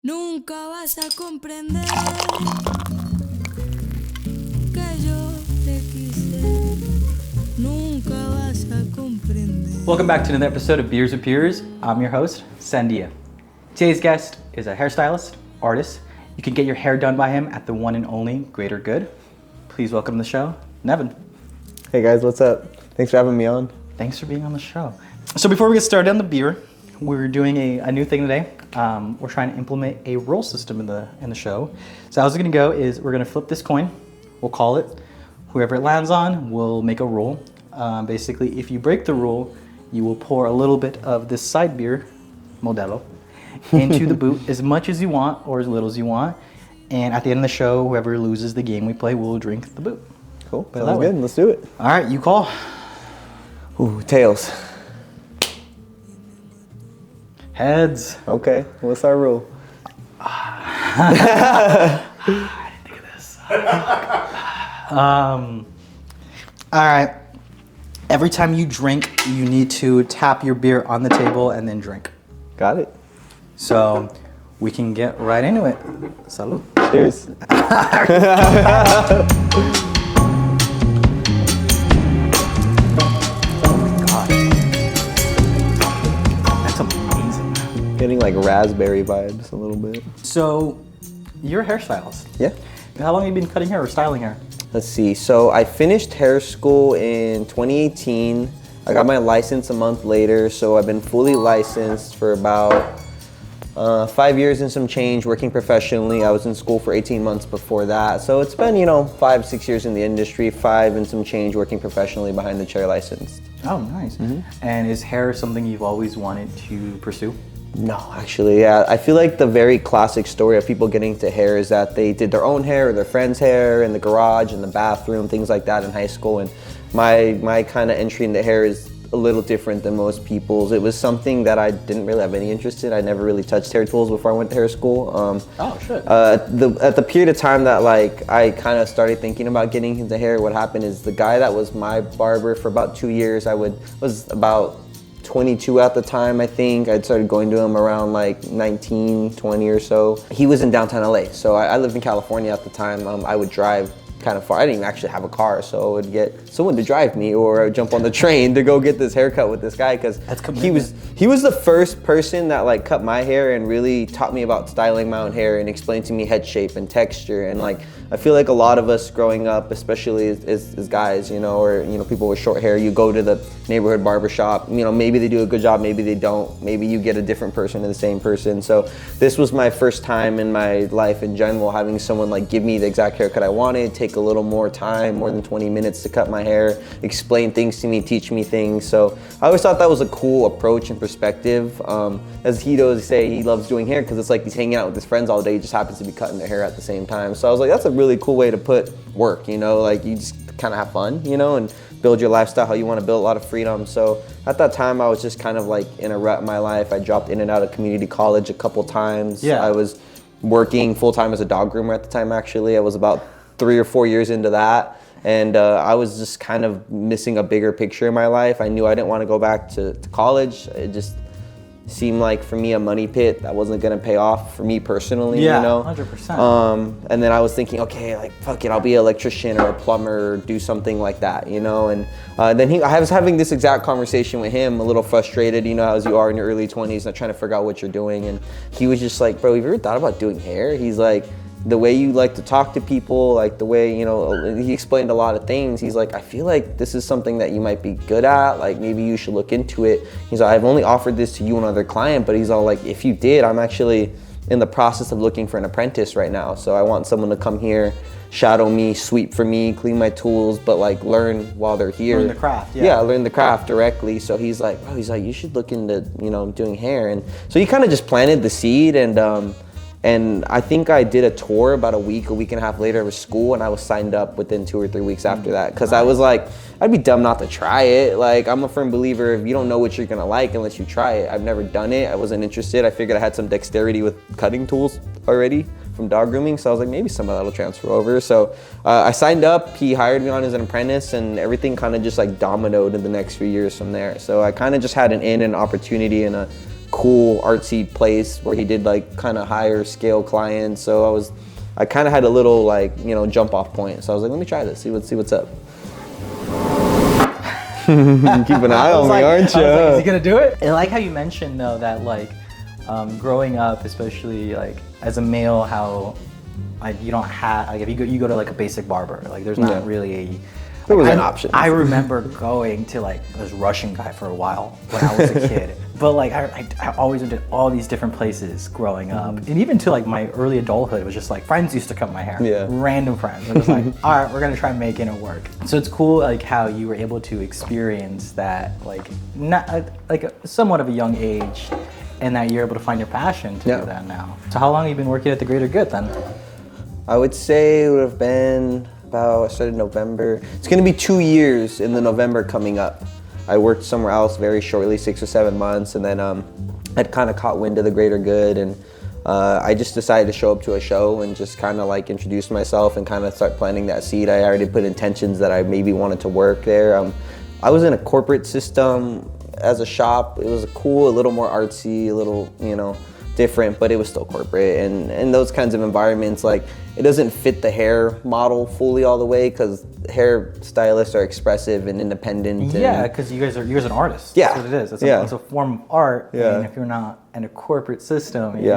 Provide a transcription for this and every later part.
Nunca vas a comprender que yo te quise. Nunca vas a comprender. Welcome back to another episode of Beers with Peers. I'm your host, Sandia. Today's guest is a hairstylist, artist. You can get your hair done by him at the one and only Greater Good. Please welcome to the show, Nevin. Hey guys, what's up? Thanks for having me on. Thanks for being on the show. So before we get started on the beer, we're doing a new thing today. We're trying to implement a roll system in the show. So how it's gonna go is we're gonna flip this coin. We'll call it. Whoever it lands on will make a roll. Basically, if you break the rule, you will pour a little bit of this side beer, Modelo, into the boot as much as you want or as little as you want. And at the end of the show, whoever loses the game we play will drink the boot. Cool, sounds good, let's do it. All right, you call. Ooh, tails. Heads. Okay, what's our rule? I didn't think of this. All right. Every time you drink, you need to tap your beer on the table and then drink. Got it. So we can get right into it. Salud. Cheers. That's amazing. Getting like raspberry vibes a little bit. So you're a hairstylist. Yeah. How long have you been cutting hair or styling hair? Let's see, so I finished hair school in 2018. I got my license a month later, so I've been fully licensed for about 5 years and some change working professionally. I was in school for 18 months before that. So it's been, 5, 6 years in the industry, 5 and some change working professionally behind the chair licensed. Oh, nice. Mm-hmm. And is hair something you've always wanted to pursue? No, actually, yeah. I feel like the very classic story of people getting into hair is that they did their own hair or their friend's hair in the garage, in the bathroom, things like that in high school. And my kind of entry into hair is a little different than most people's. It was something that I didn't really have any interest in. I never really touched hair tools before I went to hair school. Oh, shit. At the period of time that I kind of started thinking about getting into hair, what happened is the guy that was my barber for about 2 years, was about 22 at the time, I think. I'd started going to him around like 19, 20 or so. He was in downtown LA, so I lived in California at the time. I would drive kind of far. I didn't even actually have a car, so I would get someone to drive me or I would jump on the train to go get this haircut with this guy because he was the first person that cut my hair and really taught me about styling my own hair and explained to me head shape and texture. And I feel like a lot of us growing up, especially as guys, or people with short hair, you go to the neighborhood barber shop, maybe they do a good job, maybe they don't, maybe you get a different person to the same person. So this was my first time in my life in general having someone give me the exact haircut I wanted, take a little more time, more than 20 minutes to cut my hair, explain things to me, teach me things. So I always thought that was a cool approach and perspective. As he does say, he loves doing hair because it's like he's hanging out with his friends all day, he just happens to be cutting their hair at the same time. So I was like, that's a really cool way to put work, you just kind of have fun, and build your lifestyle how you want to build, a lot of freedom. So at that time, I was just kind of in a rut in my life. I dropped in and out of community college a couple times. Yeah. I was working full-time as a dog groomer at the time, actually. I was about 3 or 4 years into that. And I was just kind of missing a bigger picture in my life. I knew I didn't want to go back to college. It just seemed like for me a money pit that wasn't gonna pay off for me personally. Yeah, 100%. And then I was thinking, okay, fuck it, I'll be an electrician or a plumber or do something like that, And then I was having this exact conversation with him, a little frustrated, as you are in your early 20s, not trying to figure out what you're doing. And he was just like, bro, have you ever thought about doing hair? He's like, the way you like to talk to people, the way, he explained a lot of things. He's like, I feel like this is something that you might be good at. Maybe you should look into it. He's like, I've only offered this to you and another client, but he's all like, if you did, I'm actually in the process of looking for an apprentice right now. So I want someone to come here, shadow me, sweep for me, clean my tools, but learn while they're here. Learn the craft, yeah. Yeah, learn the craft directly. So he's like, you should look into, doing hair. And so he kind of just planted the seed. And I think I did a tour about a week and a half later of school, and I was signed up within 2 or 3 weeks after that. Because I was like, I'd be dumb not to try it. I'm a firm believer, if you don't know what you're gonna like unless you try it. I've never done it, I wasn't interested. I figured I had some dexterity with cutting tools already from dog grooming, so I was like, maybe some of that'll transfer over. So I signed up, he hired me on as an apprentice, and everything kind of just dominoed in the next few years from there. So I kind of just had an opportunity and a cool artsy place where he did like kind of higher scale clients. So I kind of had a little like, you know, jump off point. So I was like, let me try this, see what's up. Keep an eye on me, aren't you? I was like, is he gonna do it? I like how you mentioned though that like growing up, especially like as a male, how like you don't have like if you go to like a basic barber, like there's not really a there was an option. I remember going to like this Russian guy for a while when I was a kid. But like I always went to all these different places growing up, and even to like my early adulthood, it was just like friends used to cut my hair, random friends. It was like, all right, we're gonna try making it work. So it's cool like how you were able to experience that like not like somewhat of a young age, and that you're able to find your passion to do that now. So how long have you been working at the Greater Good then? I would say it would have been I started in November. It's gonna be 2 years in the November coming up. I worked somewhere else very shortly, 6 or 7 months, and then I'd kind of caught wind of the Greater Good, and I just decided to show up to a show and just kind of like introduce myself and kind of start planting that seed. I already put intentions that I maybe wanted to work there. I was in a corporate system as a shop. It was cool, a little more artsy, a little, you know, different, but it was still corporate, and those kinds of environments, like it doesn't fit the hair model fully all the way because hair stylists are expressive and independent. Yeah, because you're an artist. Yeah, that's what it is. It's a form of art. Yeah. And if you're not in a corporate system, it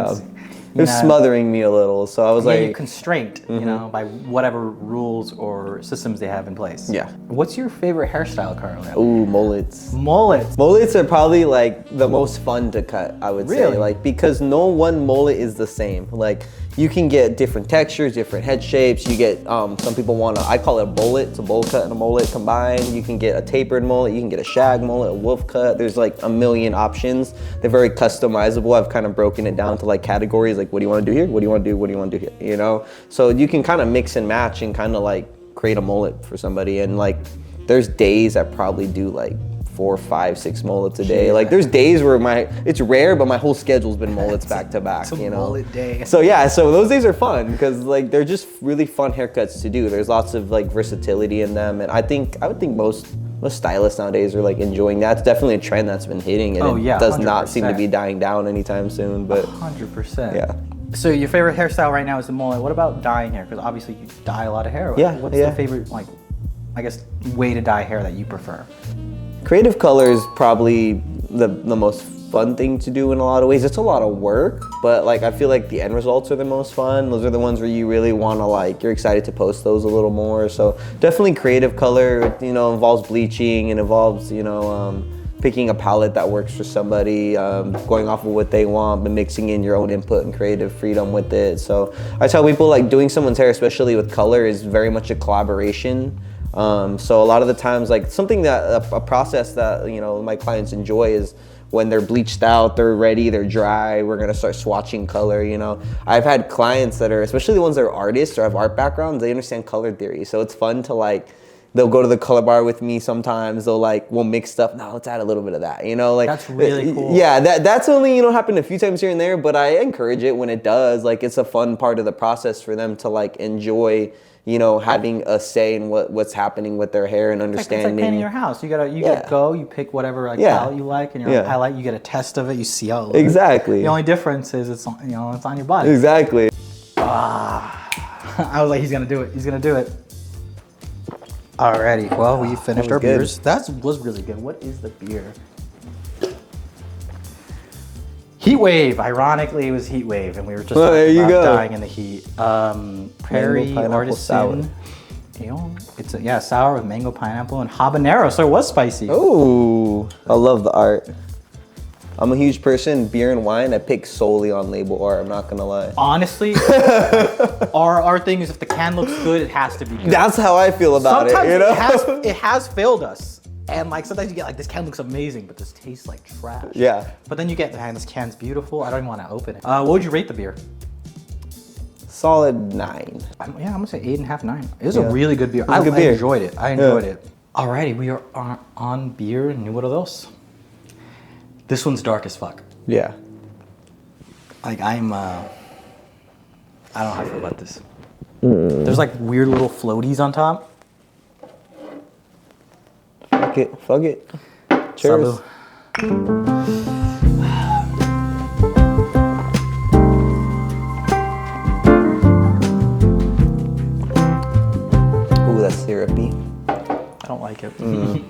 was smothering me a little. So I was like, you're constrained, you know, by whatever rules or systems they have in place. Yeah. What's your favorite hairstyle currently? Ooh, mullets. Mullets. Mullets are probably like the most fun to cut, I would say. Like, because no one mullet is the same. Like, you can get different textures, different head shapes. You get, some people want I call it a bullet. It's a bowl cut and a mullet combined. You can get a tapered mullet. You can get a shag mullet, a wolf cut. There's like a million options. They're very customizable. I've kind of broken it down to like categories, like what do you want to do here? What do you want to do? What do you want to do here? You know? So you can kind of mix and match and kind of like create a mullet for somebody. And like, there's days I probably do like 4, 5, 6 mullets a day. Like there's days where it's rare, but my whole schedule's been mullets back to back, you know? Mullet day. So yeah, so those days are fun because like they're just really fun haircuts to do. There's lots of like versatility in them, and I would think most stylists nowadays are like enjoying that. It's definitely a trend that's been hitting, and it does 100%. Not seem to be dying down anytime soon. But 100%. Yeah. So your favorite hairstyle right now is the mullet. What about dyeing hair? Because obviously you dye a lot of hair. What's the favorite, like, I guess, way to dye hair that you prefer? Creative color is probably the most fun thing to do in a lot of ways. It's a lot of work, but like I feel like the end results are the most fun. Those are the ones where you really want to like, you're excited to post those a little more. So definitely creative color, you know, involves bleaching and involves, you know, picking a palette that works for somebody, going off of what they want, but mixing in your own input and creative freedom with it. So I tell people like doing someone's hair, especially with color, is very much a collaboration. So a lot of the times, like something that a process that, you know, my clients enjoy is when they're bleached out, they're ready, they're dry, we're gonna start swatching color, you know. I've had clients that are, especially the ones that are artists or have art backgrounds, they understand color theory. So it's fun to like, they'll go to the color bar with me sometimes, we'll mix stuff, now let's add a little bit of that, you know. Like that's really cool. Yeah, that's only, you know, happened a few times here and there, but I encourage it when it does. Like it's a fun part of the process for them to like enjoy, you know, having a say in what's happening with their hair and understanding. It's like painting your house. You gotta you pick whatever like palette you like, and your highlight. You get a test of it. You see how it looks. Exactly. The only difference is it's on your body. Exactly. I was like, he's gonna do it. He's gonna do it. Alrighty. Well, we finished our beers. That was really good. What is the beer? Heat Wave. Ironically, it was Heat Wave, and we were just dying in the heat. Prairie Artisan. It's sour with mango, pineapple, and habanero. So it was spicy. Oh, I love the art. I'm a huge person. Beer and wine, I pick solely on label art. I'm not gonna lie. Honestly, our thing is if the can looks good, it has to be good. That's how I feel about Sometimes it. You know, it has failed us. And like sometimes you get like, this can looks amazing, but this tastes like trash. Yeah. But then you get, man, this can's beautiful. I don't even want to open it. What would you rate the beer? Solid 9. I'm gonna say 8.5, 9. It was a really good beer. I enjoyed it. Alrighty, we are on beer número 2. This one's dark as fuck. Yeah. Like I don't know how I feel about this. There's like weird little floaties on top. Fuck it. Cheers. Salud. like it.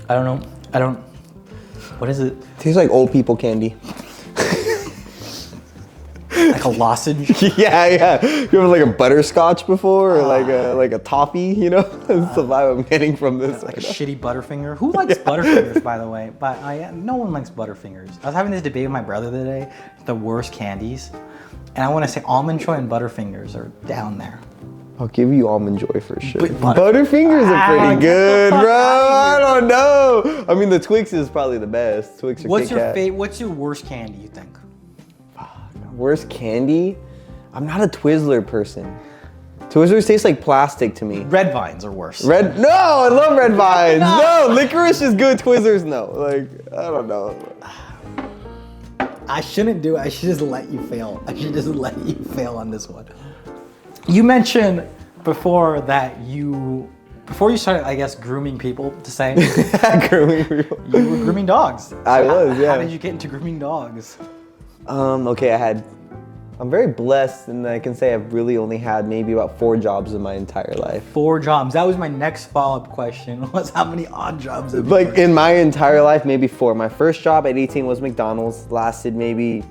I don't know. What is it? Tastes like old people candy. Like a lozenge? Yeah. You have like a butterscotch before, or like a toffee, you know? That's the vibe I'm getting from this. Like a shitty Butterfinger. Who likes Butterfingers, by the way? But no one likes Butterfingers. I was having this debate with my brother the other day, the worst candies. And I want to say Almond Joy and Butterfingers are down there. I'll give you Almond Joy for sure. But Butterfingers are pretty good, bro. I don't know. I mean, the Twix is probably the best. Twix or Kit Kat. What's your worst candy, you think? Worst candy? I'm not a Twizzler person. Twizzlers taste like plastic to me. Red Vines are worse. No, I love Red Vines. No, licorice is good. Twizzlers, no. Like, I don't know. I shouldn't do it. I should just let you fail. On this one. You mentioned before that before you started, I guess, grooming people to say. Grooming people. You were grooming dogs. I was, yeah. How did you get into grooming dogs? Okay, I'm very blessed, and I can say I've really only had maybe about 4 jobs in my entire life. 4 jobs. That was my next follow-up question, was how many odd jobs have you Like, worked? in my entire life, maybe 4. My first job at 18 was McDonald's. Lasted maybe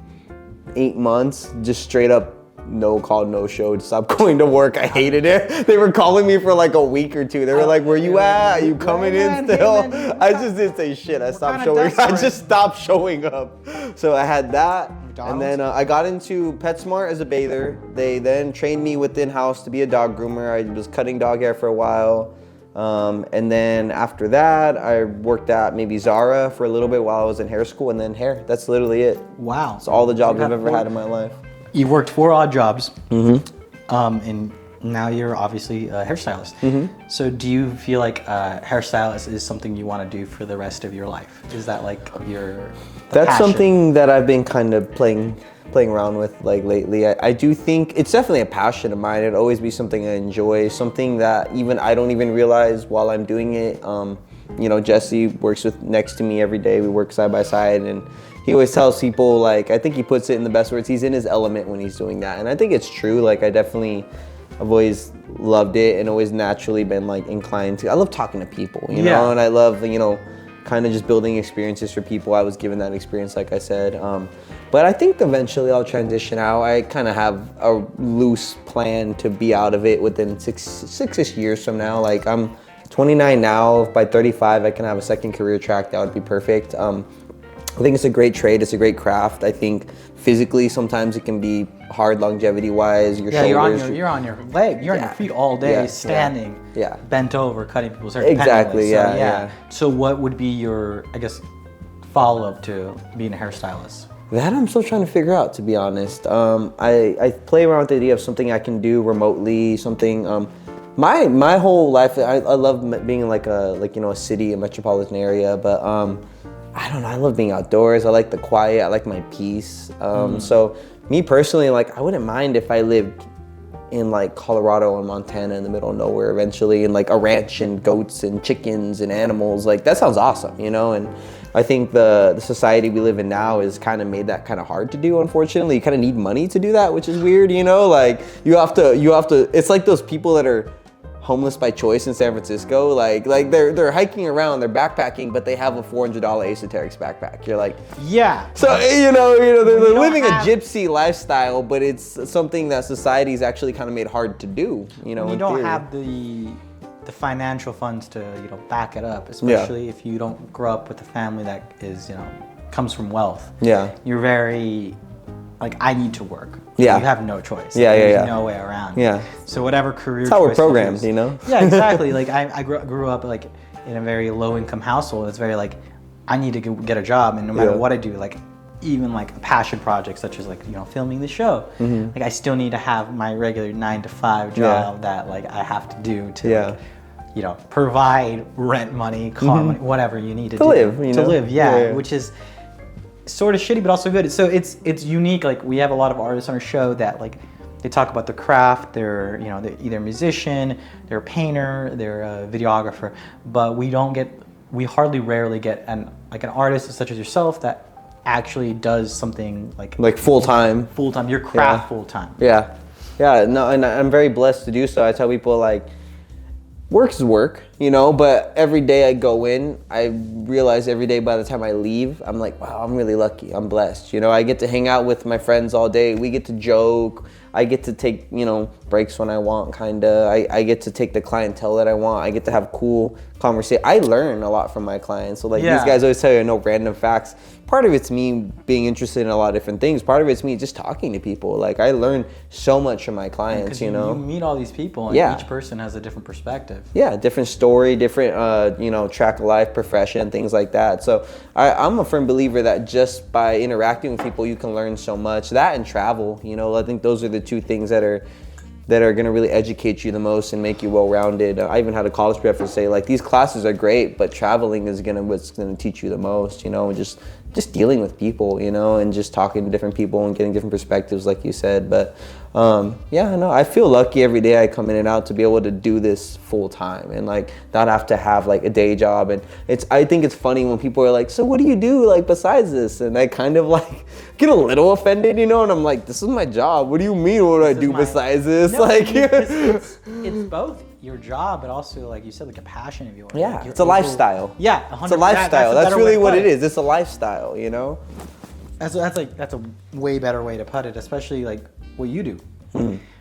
8 months, just straight up no call, no show. Stopped going to work. I hated it. They were calling me for like a week or 2. They were like, "Where you at? Are you coming in still?" I just didn't say shit. I stopped showing. I just stopped showing up. So I had that, and then I got into PetSmart as a bather. They then trained me within house to be a dog groomer. I was cutting dog hair for a while. And then after that, I worked at maybe Zara for a little bit while I was in hair school, and then hair. That's literally it. Wow. That's all the jobs I've ever had in my life. You've worked 4 odd jobs, and now you're obviously a hairstylist. So do you feel like hairstylist is something you want to do for the rest of your life? Is that like That's passion? something that I've been kind of playing around with like lately. I do think it's definitely a passion of mine. It'll always be something I enjoy, something that even I don't even realize while I'm doing it. You know, Jesse works next to me every day. We work side by side, and he always tells people, like, I think he puts it in the best words, he's in his element when he's doing that. And I think it's true. Like, I've always loved it and always naturally been like inclined to, I love talking to people, you know, and I love, you know, kind of just building experiences for people. I was given that experience, like I said. But I think eventually I'll transition out. I kind of have a loose plan to be out of it within six-ish years from now. Like, I'm 29 now. By 35, I can have a second career track. That would be perfect. I think it's a great trade. It's a great craft. I think physically sometimes it can be hard longevity-wise. Your shoulders. You're on your leg. You're on your feet all day, standing, bent over, cutting people's hair. Exactly. So what would be your, I guess, follow-up to being a hairstylist? That I'm still trying to figure out, to be honest. I play around with the idea of something I can do remotely. Something. My whole life, I love being in like a city, a metropolitan area, but I don't know, I love being outdoors. I like the quiet, I like my peace. So me personally, like, I wouldn't mind if I lived in like Colorado or Montana in the middle of nowhere eventually, and like a ranch and goats and chickens and animals. Like, that sounds awesome, you know? And I think the society we live in now has kind of made that kind of hard to do, unfortunately. You kind of need money to do that, which is weird, you know? Like, you have to, it's like those people that are homeless by choice in San Francisco. Like they're hiking around, they're backpacking, but they have a $400 Asoterix backpack. You're like, yeah. So you know they're living a gypsy lifestyle, but it's something that society's actually kind of made hard to do. You know, you don't have the financial funds to back it up, especially if you don't grow up with a family that is comes from wealth. Yeah, you're very like, I need to work. Yeah. You have no choice. There's no way around. Yeah. So whatever career That's how we're programmed, you know? Yeah, exactly. Like, I grew up like in a very low income household. It's very like, I need to get a job, and no matter what I do, like even like a passion project such as like, filming the show, like I still need to have my regular 9-to-5 job that like I have to do to like, provide rent money, car money, whatever you need to do. Live, to live, which is sort of shitty, but also good. So it's unique. Like, we have a lot of artists on our show that like they talk about the craft. They're they're either a musician, they're a painter, they're a videographer, but we rarely get an artist such as yourself that actually does something like full time. Your craft full time. Yeah. No, and I'm very blessed to do so. I tell people, like, work is work. you know, but every day I go in, I realize every day by the time I leave, I'm like, wow, I'm really lucky. I'm blessed. You know, I get to hang out with my friends all day. We get to joke. I get to take, you know, breaks when I want, kind of. I get to take the clientele that I want. I get to have cool conversation. I learn a lot from my clients. So, like, these guys always tell you, no random facts. Part of it's me being interested in a lot of different things. Part of it's me just talking to people. Like, I learn so much from my clients, you know. You meet all these people, and each person has a different perspective. Yeah, different story, different, you know, track of life, profession, things like that. So I'm a firm believer that just by interacting with people, you can learn so much. That and travel, you know, I think those are the two things that are going to really educate you the most and make you well-rounded. I even had a college professor say, like, these classes are great, but traveling is what's going to teach you the most, you know, and just dealing with people, you know, and just talking to different people and getting different perspectives, like you said. But yeah, no, I feel lucky every day I come in and out to be able to do this full time and like not have to have like a day job. And I think it's funny when people are like, so what do you do like besides this? And I kind of like get a little offended, you know, and I'm like, this is my job. What do you mean what do I do besides this? No, like it's both your job, but also, like you said, like a passion of yours. Yeah, like it's a lifestyle. Yeah, 100%. It's a lifestyle. That's really what it is. It's a lifestyle, you know? That's a way better way to put it, especially like what you do.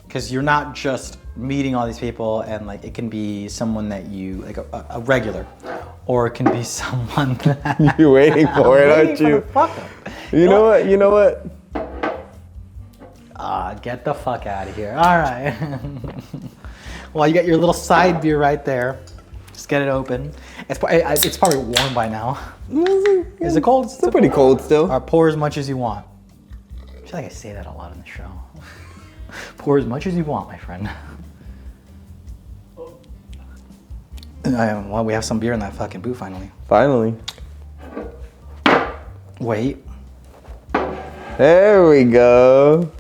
Because you're not just meeting all these people and like it can be someone that you, like a regular, or it can be someone that... You're waiting for it, aren't you? You know what? You know what? Get the fuck out of here. All right. Well, you got your little side beer right there. Just get it open. It's probably warm by now. Is it cold? It's pretty cold still. Or pour as much as you want. I feel like I say that a lot in the show. Pour as much as you want, my friend. Well, we have some beer in that fucking boot finally. Finally. Wait. There we go.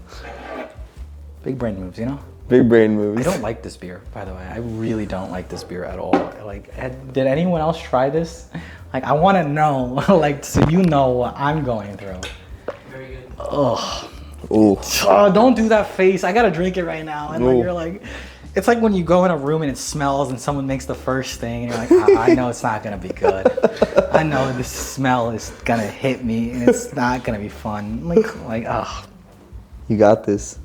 Big brain moves, you know? Big brain moves. I don't like this beer, by the way. I really don't like this beer at all. Like, did anyone else try this? Like, I want to know, like, so you know what I'm going through. Very good. Ugh. Ooh. Oh, don't do that face. I gotta drink it right now. And like, you're like, it's like when you go in a room and it smells and someone makes the first thing and you're like, I know it's not gonna be good. I know this smell is gonna hit me and it's not gonna be fun. Like, ugh. You got this.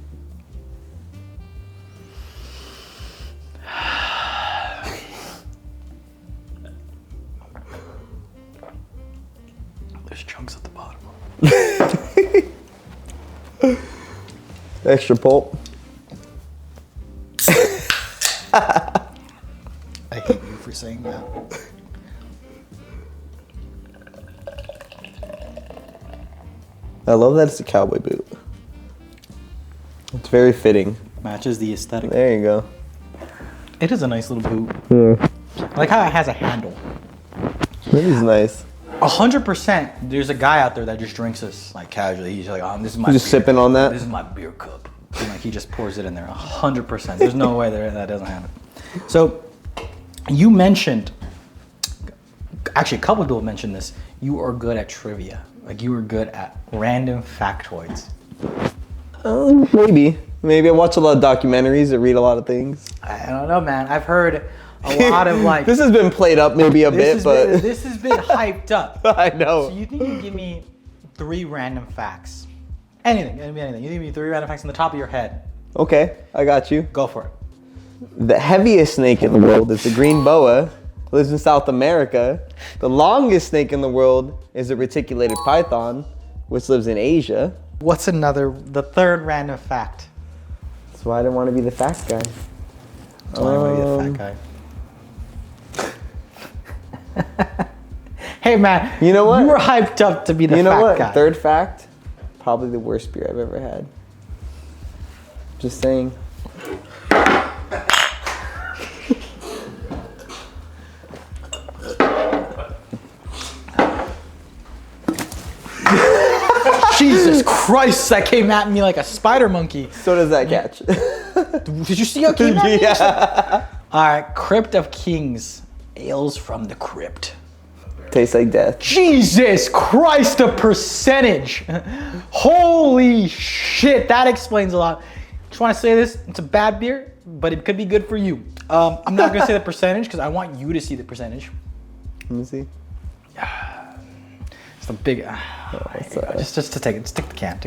There's chunks at the bottom. Extra pulp. I hate you for saying that. I love that it's a cowboy boot. It's very fitting. Matches the aesthetic. There you go. It is a nice little boot. Yeah. I like how it has a handle. It is nice. 100%. There's a guy out there that just drinks this like casually. He's like, this is my. He's just sipping on that. This is my beer cup. And like he just pours it in there. 100%. There's no way that doesn't happen. So, you mentioned. Actually, a couple of people mentioned this. You are good at trivia. Like you were good at random factoids. Maybe I watch a lot of documentaries. I read a lot of things. I don't know, man. I've heard a lot of like. This has been played up maybe a bit, but this has been hyped up. I know. So you think you can give me 3 random facts? Anything. You give me 3 random facts on the top of your head. Okay, I got you. Go for it. The heaviest snake in the world is the green boa. Lives in South America. The longest snake in the world is a reticulated python, which lives in Asia. What's the 3rd random fact? That's why I didn't want to be the fact guy. That's why I want to be the fat guy. Hey man, you know what? You were hyped up to be the fat guy. 3rd fact, probably the worst beer I've ever had. Just saying. Jesus Christ, that came at me like a spider monkey. So does that catch. Did you see how it came at me? Yeah. All right, Crypt of Kings, ales from the crypt. Tastes like death. Jesus Christ, the percentage. Holy shit, that explains a lot. Just want to say this, it's a bad beer, but it could be good for you. I'm not gonna say the percentage because I want you to see the percentage. Let me see. It's the big, just to take it, take the can.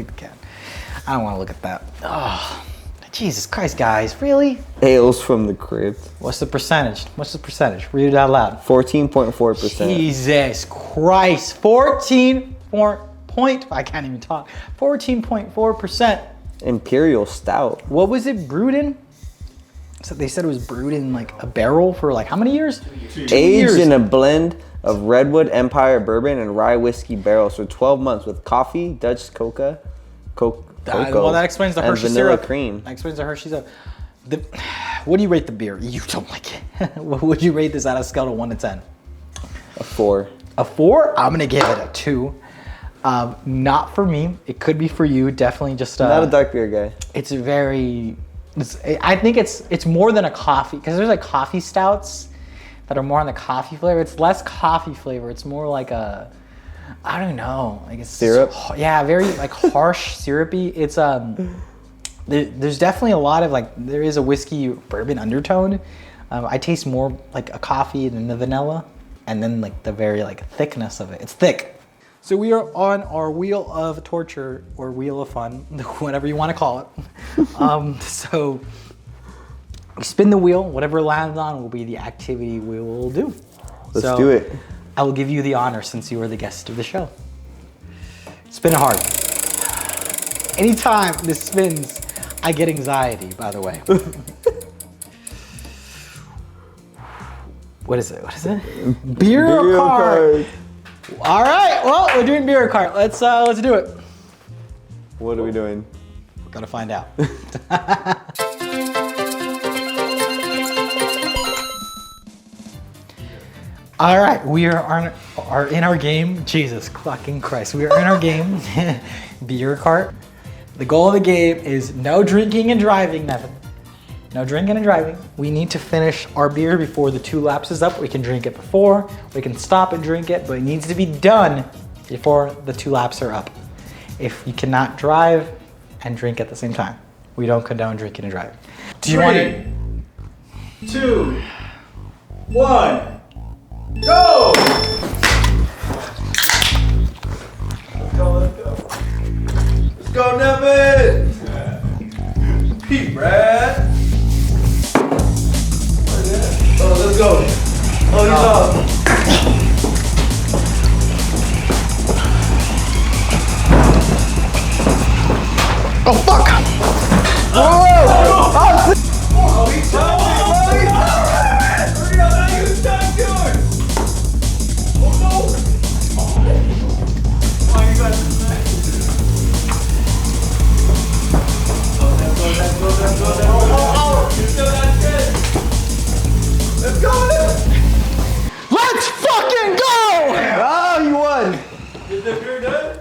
I don't want to look at that. Oh, Jesus Christ, guys, really? Ales from the crypt. What's the percentage? Read it out loud. 14.4%. Jesus Christ, 14.4. I can't even talk. 14.4%. Imperial Stout. What was it brewed in? So they said it was brewed in like a barrel for like how many years? 2 years. Aged in a blend of Redwood Empire bourbon and rye whiskey barrels for 12 months with coffee, Dutch cocoa, well, that explains the and Hershey vanilla syrup. cream. That explains the Hershey syrup. What do you rate the beer? You don't like it. What would you rate this on a scale of 1 to 10? A 4. A 4? I'm gonna give it a 2. Not for me. It could be for you. Definitely just. Not a dark beer guy. It's very. I think it's more than a coffee because there's like coffee stouts that are more on the coffee flavor. It's less coffee flavor. It's more like a. I don't know. Like it's syrup. Yeah, very like harsh, syrupy. It's there's definitely a lot of like there is a whiskey bourbon undertone. I taste more like a coffee than the vanilla, and then like the very like thickness of it. It's thick. So we are on our wheel of torture or wheel of fun, whatever you want to call it. So we spin the wheel. Whatever it lands on will be the activity we will do. Let's do it. I will give you the honor since you are the guest of the show. Spin it hard. Anytime this spins, I get anxiety, by the way. What is it? Beer or cart? All right, well, we're doing beer or cart. Let's do it. What are we doing? We're gonna find out. All right, we are in our game. Jesus fucking Christ, we are in our game, beer cart. The goal of the game is no drinking and driving, Nevin. No drinking and driving. We need to finish our beer before the 2 laps is up. We can drink it before, we can stop and drink it, but it needs to be done before the 2 laps are up. If you cannot drive and drink at the same time, we don't condone drinking and driving. Do you want to? 2, 1. Go! Let's go, Nevin! Pete, Brad! Oh, let's go. Oh, he's up. Oh fuck! Whoa! Oh, he's done, buddy! Hurry up, now you done doing! Oh no! Oh, you got this, man. Let's go. Oh, you still got shit. Let's go, Let's fucking go! Oh, you won! Is the beer done?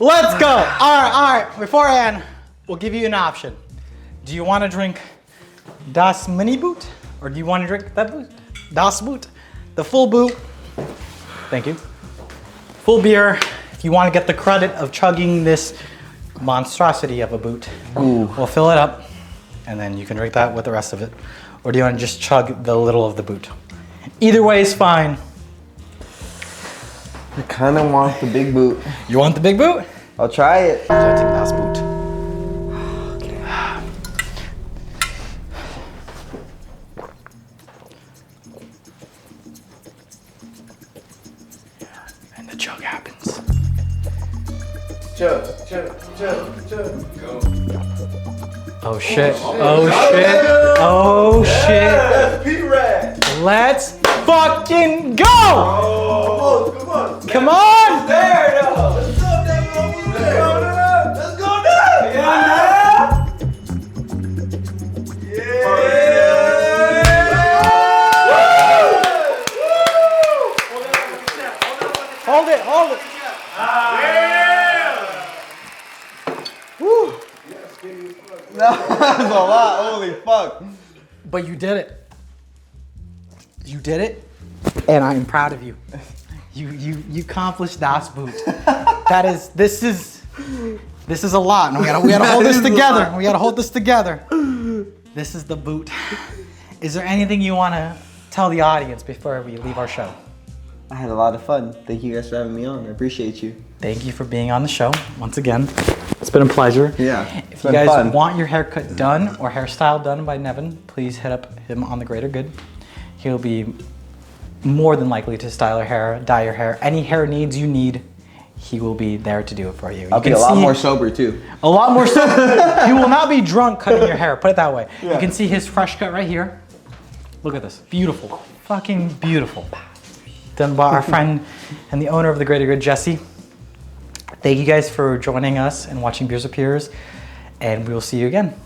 Let's go! Alright. Beforehand, we'll give you an option. Do you want to drink Das Mini Boot? Or do you want to drink that boot? Das Boot? The full boot. Thank you. Full beer. If you want to get the credit of chugging this monstrosity of a boot, we'll fill it up and then you can drink that with the rest of it. Or do you want to just chug the little of the boot? Either way is fine. I kind of want the big boot. You want the big boot? I'll try it. I take Das Boot. Okay. And the chug happens. Chug. Go. Oh shit. Oh shit. That's P-Rad. Let's fucking go! Oh, come on. Come on! There, though. Let's go, David. Let's go, David. Hold it. Woo. That was a lot. Holy fuck. But you did it. And I am proud of you. You accomplished Das Boot. This is This is a lot. And we gotta hold this together. We gotta hold this together. This is the boot. Is there anything you want to tell the audience before we leave our show? I had a lot of fun. Thank you guys for having me on. I appreciate you. Thank you for being on the show once again. It's been a pleasure. Yeah. If you guys want your haircut done or hairstyle done by Nevin, please hit up him on The Greater Good. He'll be more than likely to style your hair, dye your hair, any hair needs you need. He will be there to do it for you. I'll be a lot more sober too. A lot more sober. He will not be drunk cutting your hair, put it that way. Yeah. You can see his fresh cut right here. Look at this, beautiful, fucking beautiful. Done by our friend and the owner of The Greater Good, Jesse. Thank you guys for joining us and watching Beers with Peers, and we will see you again.